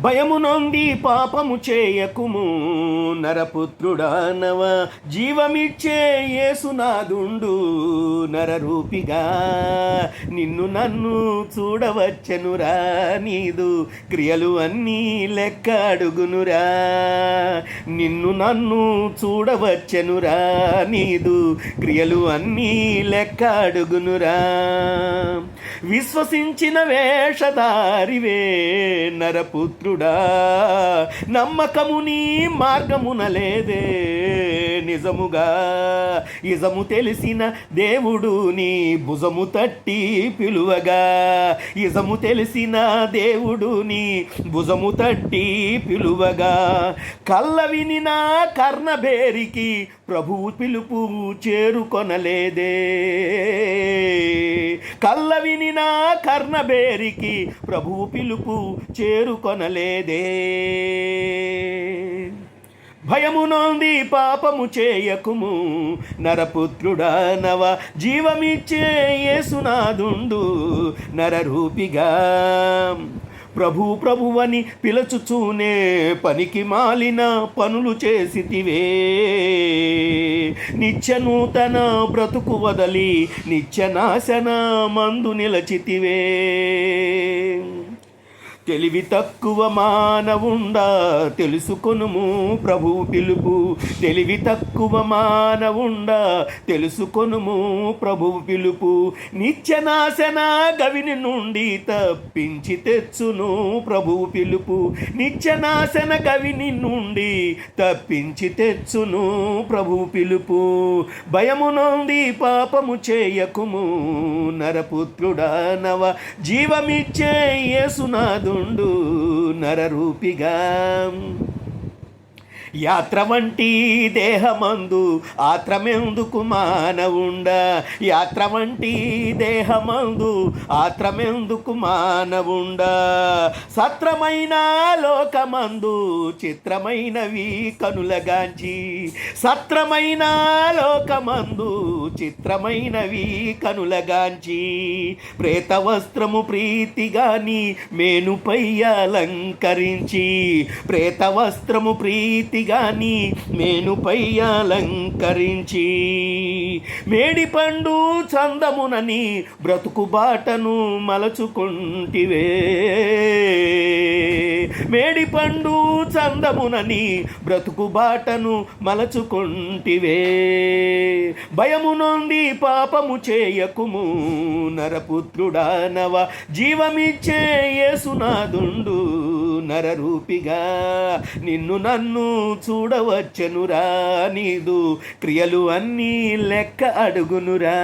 భయము నొంది పాపము చేయకుము నరపుత్రుడా నవ జీవమిచ్చే యేసునాదుండు నరరూపిగా నిన్ను నన్ను చూడవచ్చెనురా నీదు క్రియలు అన్నీ లెక్క అడుగునురా నిన్ను నన్ను చూడవచ్చెనురా నీదు క్రియలు అన్నీ లెక్క అడుగునురా విశ్వసించిన వేషధారివే నరపుత్రుడా నమ్మకము నీ మార్గమున లేదే నిజముగా ఇజము తెలిసిన దేవుడు నీ భుజము తట్టి పిలువగా ఇజము తెలిసిన దేవుడు నీ భుజము తట్టి పిలువగా కళ్ళ వినిన కర్ణభేరికి ప్రభువు పిలుపు చేరుకొనలేదే కళ్ళ వినిన కర్ణభేరికి ప్రభువు పిలుపు చేరుకొనలేదే భయము నొంది పాపము చేయకుము నరపుత్రుడా నవ జీవమిచ్చే యేసునాదుండు నరరూపిగా ప్రభువని పిలచుచూనే పనికి మాలిన పనులు చేసితివే నిత్య నూతన బ్రతుకు వదలి నిత్య నాశన మందు నిలచితివే తెలివి తక్కువ మానవుండా తెలుసుకొనుము ప్రభువు పిలుపు తెలివి తక్కువ మానవుండా తెలుసుకొనుము ప్రభువు పిలుపు నిత్యనాశన గవిని నుండి తప్పించి తెచ్చును ప్రభువు పిలుపు నిత్యనాశన గవిని నుండి తప్పించి తెచ్చును ప్రభువు పిలుపు భయము నొంది పాపము చేయకుము నరపుత్రుడా నవ జీవమిచ్చే యేసునాదు నరరూపిగా యాత్ర వంటి దేహమందు ఆత్రమెందుకు మానవుండా యాత్ర వంటి దేహమందు ఆత్రమెందుకు మానవుండా సత్రమైన లోకమందు చిత్రమైనవి కనులగాంచి సత్రమైన లోకమందు చిత్రమైనవి కనులగాంచి ప్రేత వస్త్రము ప్రీతిగాని మేనుపై అలంకరించి ప్రేత వస్త్రము ప్రీతి గాని మేనుపై అలంకరించి మేడిపండు చందమునని బ్రతుకు బాటను మలచుకుంటివే మేడిపండు చందమునని బ్రతుకు బాటను మలచుకుంటివే భయము నొంది పాపము చేయకుము నరపుత్రుడా నవ జీవమిచ్చే యేసునాదుండు నరరూపిగా నిన్ను నన్ను చూడవచ్చెనురా నీదు క్రియలు అన్నీ లెక్క అడుగునురా.